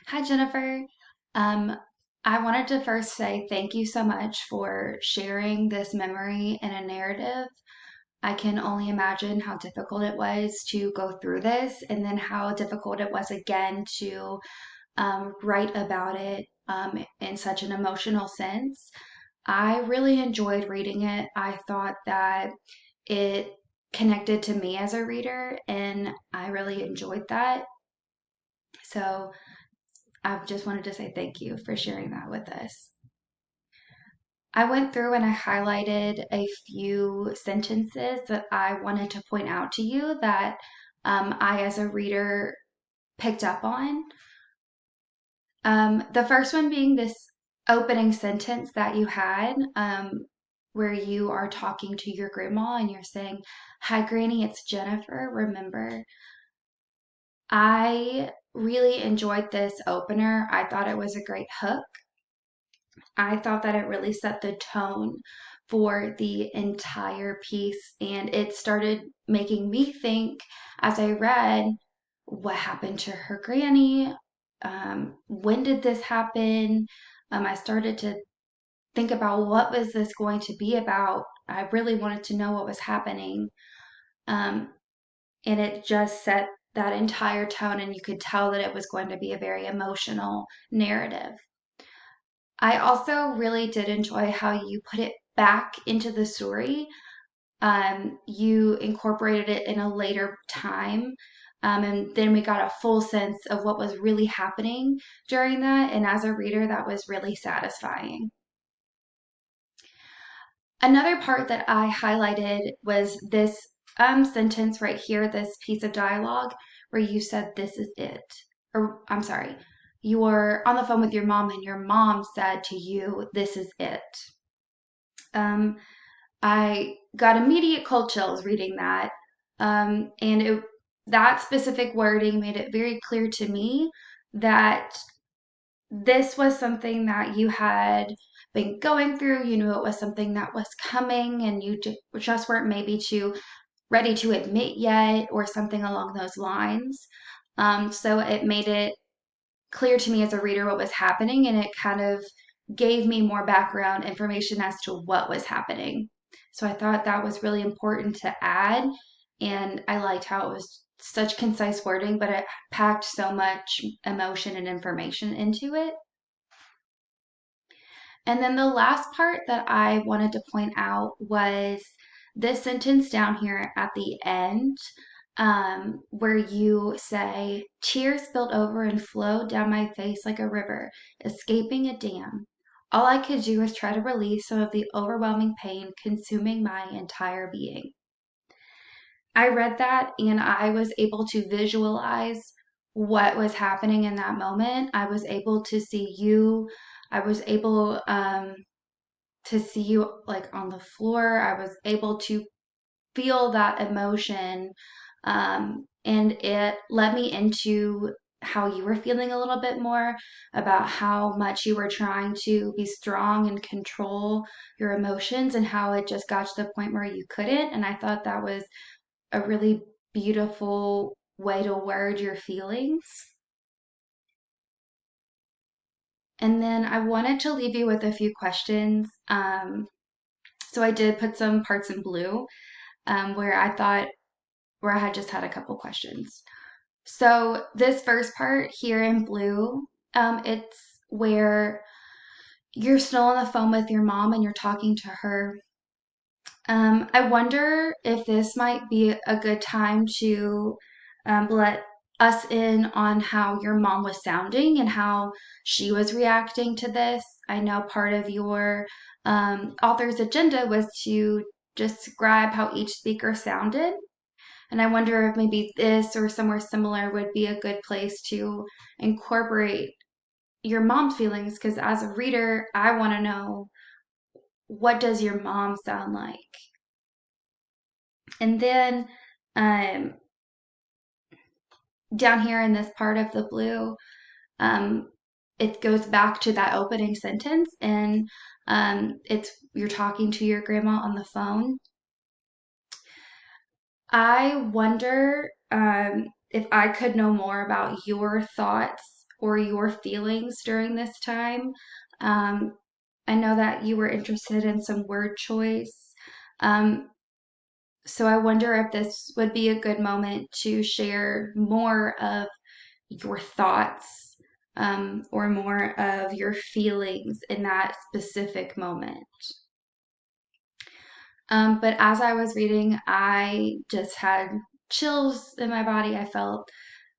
Hi, Jennifer. Um, I wanted to first say thank you so much for sharing this memory in a narrative. I can only imagine how difficult it was to go through this, and then how difficult it was again to write about it in such an emotional sense. I really enjoyed reading it. I thought that it connected to me as a reader, and I really enjoyed that. So, I just wanted to say thank you for sharing that with us. I went through and I highlighted a few sentences that I wanted to point out to you that I, as a reader, picked up on. The first one being this opening sentence that you had, where you are talking to your grandma and you're saying, "Hi, Granny, it's Jennifer, remember?" I really enjoyed this opener. I thought it was a great hook. I thought that it really set the tone for the entire piece, and it started making me think as I read what happened to her granny. When did this happen? I started to think about what was this going to be about. I really wanted to know what was happening. Um, and it just set that entire tone, and you could tell that it was going to be a very emotional narrative. I also really did enjoy how you put it back into the story. You incorporated it in a later time. And then we got a full sense of what was really happening during that. And as a reader, that was really satisfying. Another part that I highlighted was this sentence right here, this piece of dialogue where you said, "This is it." Or, I'm sorry, you were on the phone with your mom and your mom said to you, "This is it." Um, I got immediate cold chills reading that. That specific wording made it very clear to me that this was something that you had been going through. You knew it was something that was coming, and you just weren't maybe too ready to admit yet, or something along those lines. So it made it clear to me as a reader what was happening, and it kind of gave me more background information as to what was happening. So I thought that was really important to add, and I liked how it was such concise wording, but it packed so much emotion and information into it. And then the last part that I wanted to point out was this sentence down here at the end, where you say, "Tears spilled over and flowed down my face like a river, escaping a dam. All I could do was try to release some of the overwhelming pain consuming my entire being." I read that and I was able to visualize what was happening in that moment. I was able to see you. I was able to see you like on the floor. I was able to feel that emotion. And it led me into how you were feeling a little bit more, about how much you were trying to be strong and control your emotions, and how it just got to the point where you couldn't. And I thought that was a really beautiful way to word your feelings. And then I wanted to leave you with a few questions. So I did put some parts in blue, where I thought, where I had just had a couple questions. So this first part here in blue, it's where you're still on the phone with your mom and you're talking to her. I wonder if this might be a good time to let us in on how your mom was sounding and how she was reacting to this. I know part of your author's agenda was to describe how each speaker sounded. And I wonder if maybe this or somewhere similar would be a good place to incorporate your mom's feelings, because as a reader, I want to know, what does your mom sound like? And then um, down here in this part of the blue, um, it goes back to that opening sentence, and it's you're talking to your grandma on the phone. I wonder if I could know more about your thoughts or your feelings during this time. Um, I know that you were interested in some word choice. Um, so I wonder if this would be a good moment to share more of your thoughts, or more of your feelings in that specific moment. But as I was reading, I just had chills in my body. I felt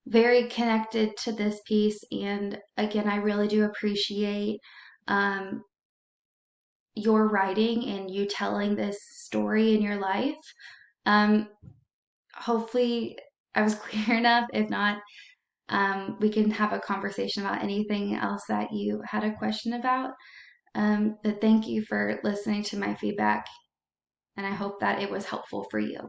very connected to this piece. And again, I really do appreciate um, your writing and you telling this story in your life. Um, Hopefully, I was clear enough. If not, we can have a conversation about anything else that you had a question about. But thank you for listening to my feedback, and I hope that it was helpful for you.